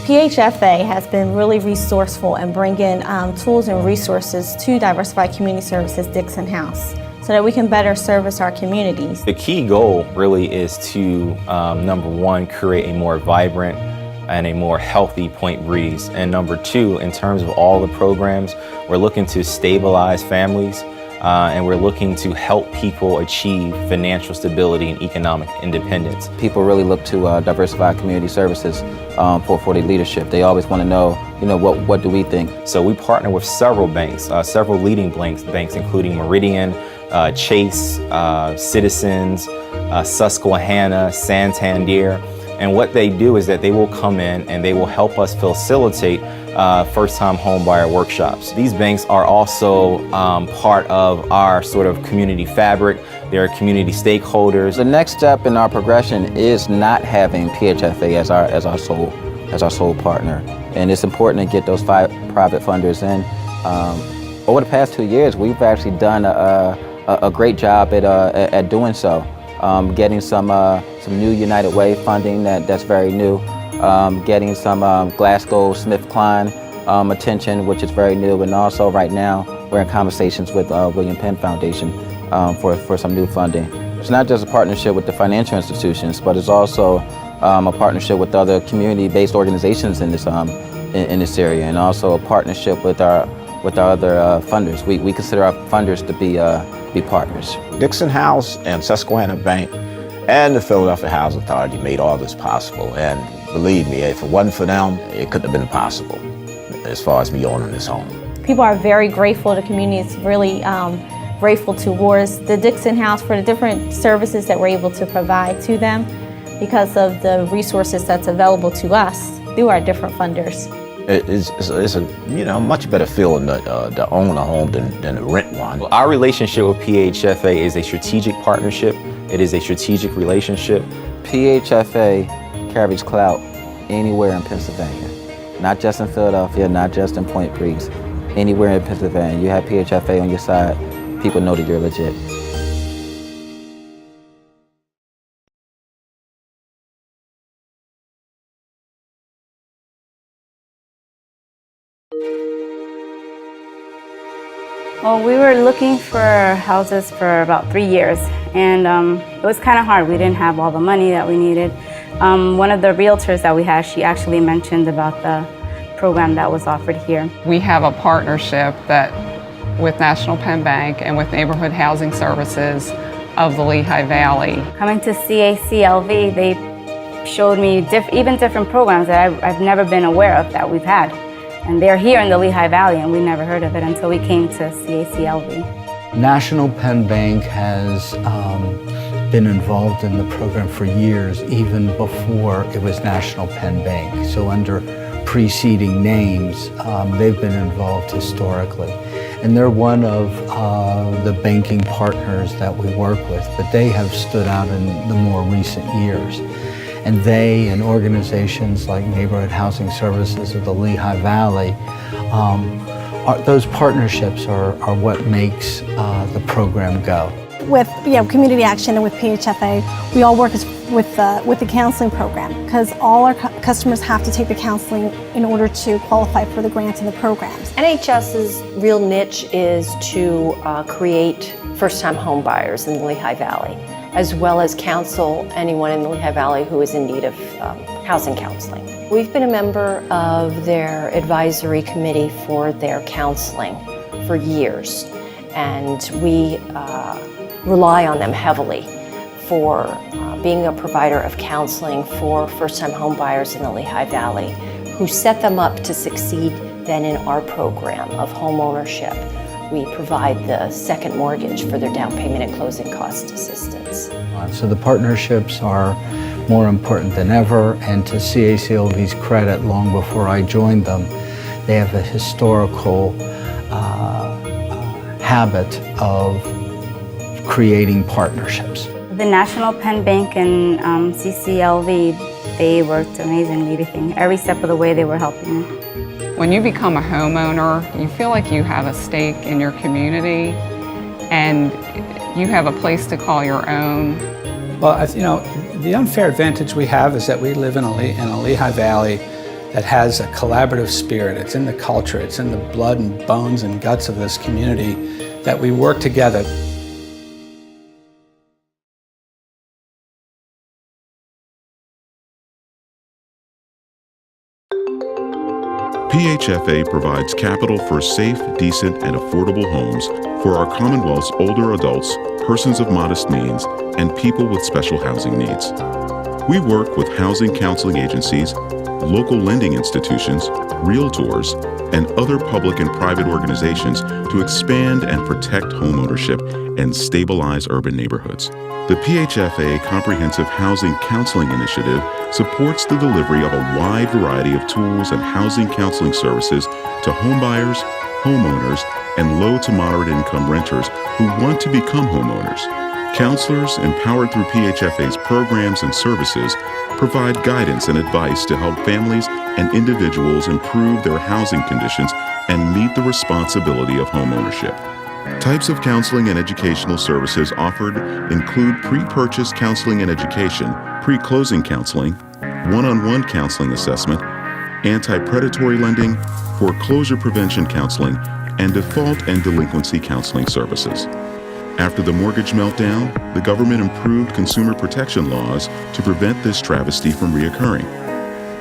PHFA has been really resourceful in bringing tools and resources to Diversified Community Services Dixon House so that we can better service our communities. The key goal really is to, number one, create a more vibrant and a more healthy Point Breeze. And number two, in terms of all the programs, we're looking to stabilize families and we're looking to help people achieve financial stability and economic independence. People really look to Diversified Community Services for the leadership. They always want to know, what do we think? So we partner with several banks, several leading banks, including Meridian, Chase, Citizens, Susquehanna, Santander. And what they do is that they will come in and they will help us facilitate first-time homebuyer workshops. These banks are also part of our sort of community fabric. They're community stakeholders. The next step in our progression is not having PHFA as our sole partner. And it's important to get those 5 private funders in. Over the past 2 years, we've actually done a great job at doing so. Getting some new United Way funding that's very new. Getting some GlaxoSmithKline attention, which is very new. And also right now, we're in conversations with William Penn Foundation for some new funding. It's not just a partnership with the financial institutions, but it's also a partnership with other community-based organizations in this area, and also a partnership with our other funders. We consider our funders to be partners. Dixon House and Susquehanna Bank and the Philadelphia Housing Authority made all this possible. And believe me, if it wasn't for them, it couldn't have been possible as far as me owning this home. People are very grateful. The community is really grateful towards the Dixon House for the different services that we're able to provide to them because of the resources that's available to us through our different funders. It's a much better feeling to own a home than to rent one. Our relationship with PHFA is a strategic partnership. It is a strategic relationship. PHFA carries clout anywhere in Pennsylvania, not just in Philadelphia, not just in Point Breeze. Anywhere in Pennsylvania, you have PHFA on your side, people know that you're legit. Well, we were looking for houses for about 3 years, and it was kind of hard. We didn't have all the money that we needed. One of the realtors that we had, she actually mentioned about the program that was offered here. We have a partnership with National Penn Bank and with Neighborhood Housing Services of the Lehigh Valley. Coming to CACLV, they showed me even different programs that I've never been aware of that we've had. And they're here in the Lehigh Valley, and we never heard of it until we came to CACLV. National Penn Bank has been involved in the program for years, even before it was National Penn Bank. So under preceding names, they've been involved historically. And they're one of the banking partners that we work with, but they have stood out in the more recent years. And they and organizations like Neighborhood Housing Services of the Lehigh Valley, those partnerships are what makes the program go. With Community Action and with PHFA, we all work with the counseling program because all our customers have to take the counseling in order to qualify for the grants and the programs. NHS's real niche is to create first-time home buyers in the Lehigh Valley, as well as counsel anyone in the Lehigh Valley who is in need of housing counseling. We've been a member of their advisory committee for their counseling for years, and we rely on them heavily for being a provider of counseling for first-time home buyers in the Lehigh Valley who set them up to succeed then in our program of home ownership. We provide the second mortgage for their down payment and closing cost assistance. So the partnerships are more important than ever, and to CACLV's credit, long before I joined them, they have a historical habit of creating partnerships. The National Penn Bank and CCLV, they worked amazingly. Every step of the way they were helping me. When you become a homeowner, you feel like you have a stake in your community and you have a place to call your own. Well, the unfair advantage we have is that we live in a Lehigh Valley that has a collaborative spirit. It's in the culture, it's in the blood and bones and guts of this community that we work together. PHFA provides capital for safe, decent, and affordable homes for our Commonwealth's older adults, persons of modest means, and people with special housing needs. We work with housing counseling agencies, local lending institutions, realtors, and other public and private organizations to expand and protect homeownership and stabilize urban neighborhoods. The PHFA Comprehensive Housing Counseling Initiative supports the delivery of a wide variety of tools and housing counseling services to homebuyers, homeowners, and low to moderate income renters who want to become homeowners. Counselors, empowered through PHFA's programs and services, provide guidance and advice to help families and individuals improve their housing conditions and meet the responsibility of homeownership. Types of counseling and educational services offered include pre-purchase counseling and education, pre-closing counseling, one-on-one counseling assessment, anti-predatory lending, foreclosure prevention counseling, and default and delinquency counseling services. After the mortgage meltdown, the government improved consumer protection laws to prevent this travesty from reoccurring.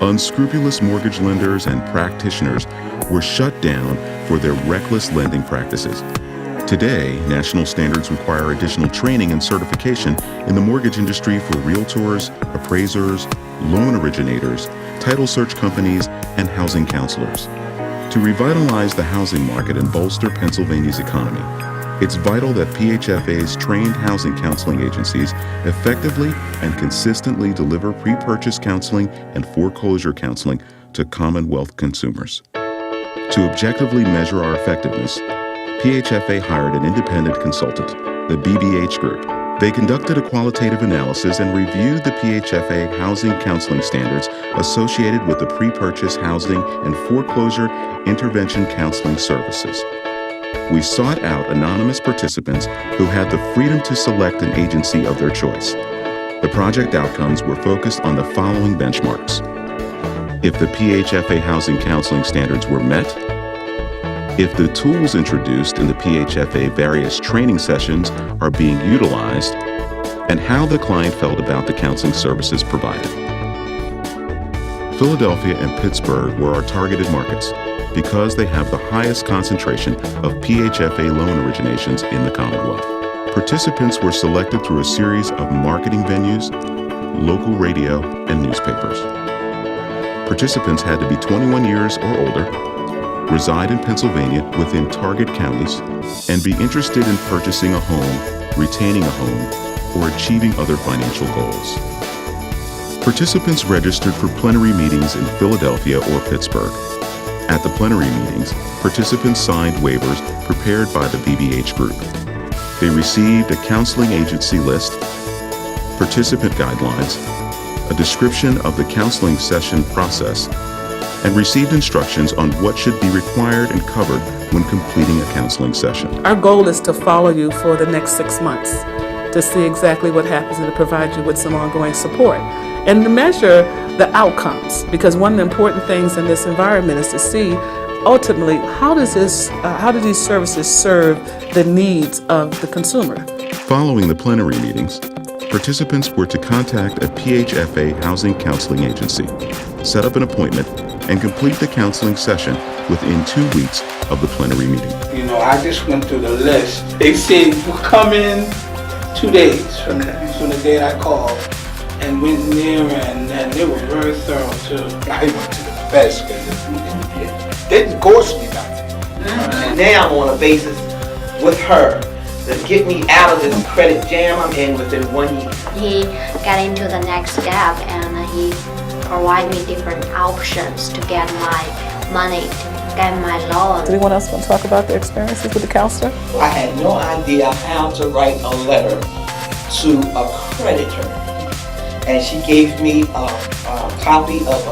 Unscrupulous mortgage lenders and practitioners were shut down for their reckless lending practices. Today, national standards require additional training and certification in the mortgage industry for realtors, appraisers, loan originators, title search companies, and housing counselors. To revitalize the housing market and bolster Pennsylvania's economy, it's vital that PHFA's trained housing counseling agencies effectively and consistently deliver pre-purchase counseling and foreclosure counseling to Commonwealth consumers. To objectively measure our effectiveness, PHFA hired an independent consultant, the BBH Group. They conducted a qualitative analysis and reviewed the PHFA housing counseling standards associated with the pre-purchase housing and foreclosure intervention counseling services. We sought out anonymous participants who had the freedom to select an agency of their choice. The project outcomes were focused on the following benchmarks. If the PHFA housing counseling standards were met, if the tools introduced in the PHFA various training sessions are being utilized, and how the client felt about the counseling services provided. Philadelphia and Pittsburgh were our targeted markets because they have the highest concentration of PHFA loan originations in the Commonwealth. Participants were selected through a series of marketing venues, local radio, and newspapers. Participants had to be 21 years or older, reside in Pennsylvania within target counties, and be interested in purchasing a home, retaining a home, or achieving other financial goals. Participants registered for plenary meetings in Philadelphia or Pittsburgh. At the plenary meetings, participants signed waivers prepared by the BBH Group. They received a counseling agency list, participant guidelines, a description of the counseling session process, and received instructions on what should be required and covered when completing a counseling session. Our goal is to follow you for the next 6 months to see exactly what happens and to provide you with some ongoing support and to measure the outcomes, because one of the important things in this environment is to see ultimately how do these services serve the needs of the consumer. Following the plenary meetings, participants were to contact a PHFA housing counseling agency, set up an appointment, and complete the counseling session within 2 weeks of the plenary meeting. You know, I just went through the list. They said you come in 2 days from the day I called and went near, and they were very thorough too. I went to the best because it didn't cost me nothing. And now I'm on a basis with her to get me out of this credit jam I'm in within 1 year. He got into the next step and he provided me different options to get my money, to get my loan. Does anyone else want to talk about their experiences with the counselor? I had no idea how to write a letter to a creditor. And she gave me a copy of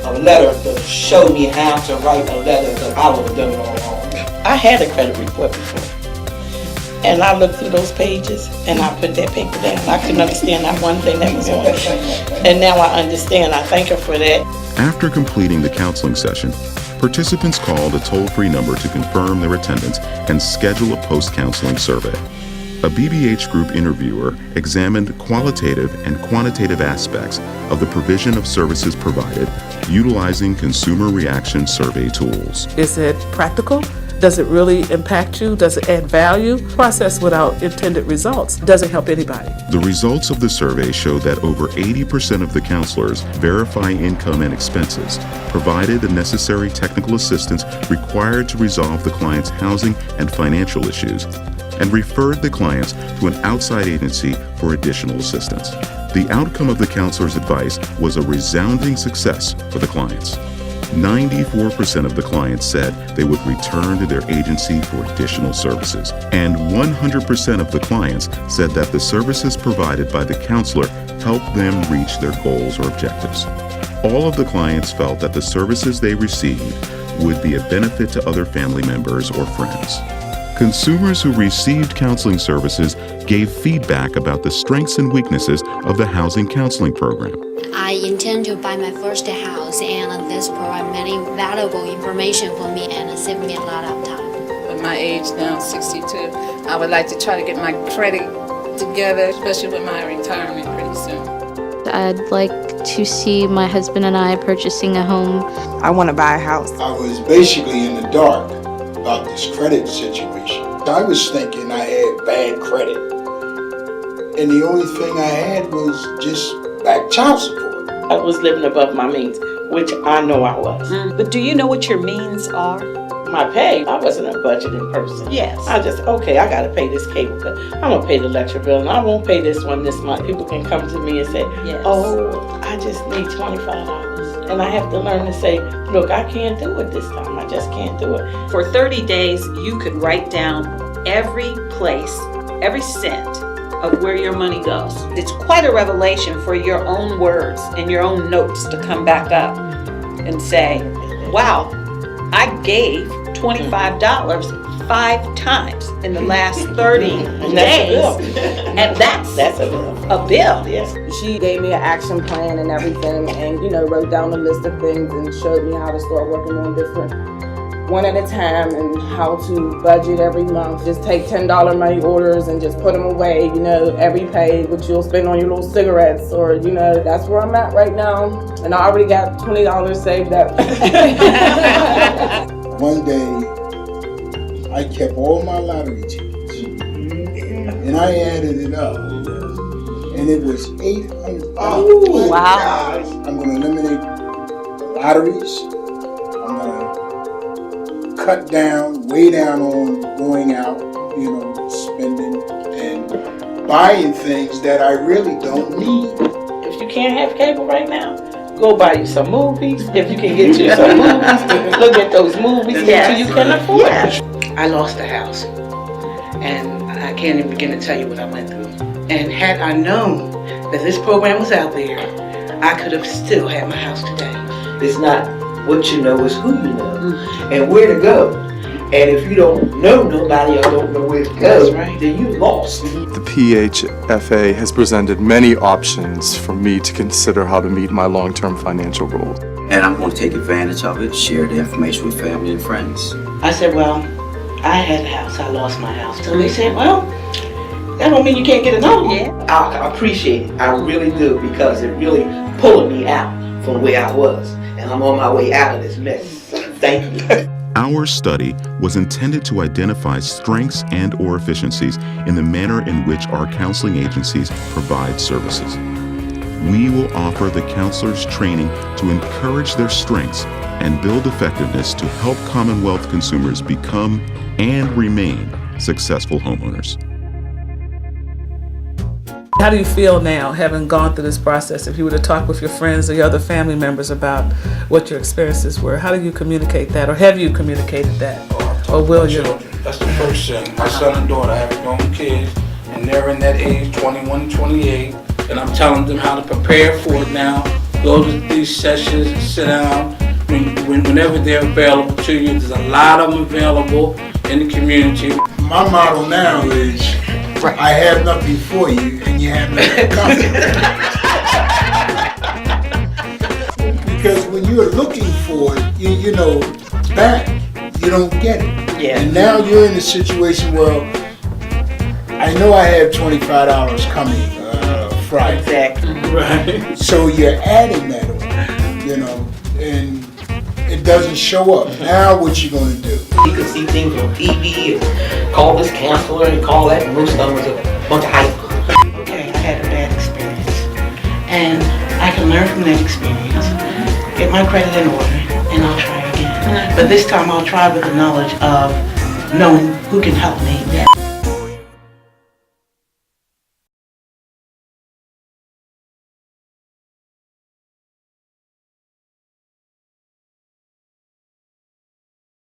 a letter to show me how to write a letter that I would have done it all wrong. I had a credit report before. And I looked through those pages and I put that paper down. I couldn't understand not one thing that was on it. And now I understand. I thank her for that. After completing the counseling session, participants called a toll-free number to confirm their attendance and schedule a post-counseling survey. A BBH group interviewer examined qualitative and quantitative aspects of the provision of services provided utilizing consumer reaction survey tools. Is it practical? Does it really impact you? Does it add value? Process without intended results doesn't help anybody. The results of the survey show that over 80% of the counselors verify income and expenses, provided the necessary technical assistance required to resolve the client's housing and financial issues, and referred the clients to an outside agency for additional assistance. The outcome of the counselor's advice was a resounding success for the clients. 94% of the clients said they would return to their agency for additional services, and 100% of the clients said that the services provided by the counselor helped them reach their goals or objectives. All of the clients felt that the services they received would be a benefit to other family members or friends. Consumers who received counseling services gave feedback about the strengths and weaknesses of the housing counseling program. I intend to buy my first house, and this provides many valuable information for me and save me a lot of time. At my age now, 62, I would like to try to get my credit together, especially with my retirement pretty soon. I'd like to see my husband and I purchasing a home. I want to buy a house. I was basically in the dark about this credit situation. I was thinking I had bad credit, and the only thing I had was just back child support. I was living above my means, which I know I was. But do you know what your means are? My pay, I wasn't a budgeting person. Yes. I just, okay, I gotta pay this cable bill. I'm gonna pay the electric bill, and I won't pay this one this month. People can come to me and say, yes. Oh, I just need $25. And I have to learn to say, look, I can't do it this time. I just can't do it. For 30 days, you could write down every place, every cent of where your money goes. It's quite a revelation for your own words and your own notes to come back up and say, wow, I gave $25 5 times in the last 30 days. And that's a bill. Yes. She gave me an action plan and everything, and wrote down a list of things and showed me how to start working on different one at a time and how to budget every month. Just take $10 money orders and just put them away, every pay, which you'll spend on your little cigarettes or, that's where I'm at right now. And I already got $20 saved up. One day, I kept all my lottery tickets and I added it up. And it was $800. Oh, wow. I'm going to eliminate lotteries. I'm going to cut down, way down on going out, spending and buying things that I really don't need. If you can't have cable right now, go buy you some movies. If you can get you some movies, look at those movies until you can afford it. I lost the house, and I can't even begin to tell you what I went through. And had I known that this program was out there, I could have still had my house today. It's not what you know, it's who you know and where to go. And if you don't know nobody or don't know where to go, then you lost. The PHFA has presented many options for me to consider how to meet my long-term financial goals. And I'm going to take advantage of it, share the information with family and friends. I said, well, I had a house, I lost my house. So they said, well, that don't mean you can't get another one. Yeah. I appreciate it, I really do, because it really pulled me out from where I was. And I'm on my way out of this mess. Thank you. Our study was intended to identify strengths and/or efficiencies in the manner in which our counseling agencies provide services. We will offer the counselors training to encourage their strengths and build effectiveness to help Commonwealth consumers become and remain successful homeowners. How do you feel now, having gone through this process? If you were to talk with your friends or your other family members about what your experiences were, how do you communicate that, or have you communicated that, or will you? That's the first thing. My son and daughter have grown kids, and they're in that age, 21, 28, and I'm telling them how to prepare for it now. Go to these sessions and sit down whenever they're available to you. There's a lot of them available in the community. My motto now is, I have nothing for you, and you have nothing coming. Because when you looking for it, you know, back, you don't get it. Yeah. And now you're in a situation where I know I have $25 coming Friday. Exactly. Right. So you're adding that on, you know, and it doesn't show up. Now what you gonna do? You can see things on TV and call this counselor and call that, and most of them was a bunch of hype. Okay, I had a bad experience, and I can learn from that experience, get my credit in order, and I'll try again. But this time I'll try with the knowledge of knowing who can help me.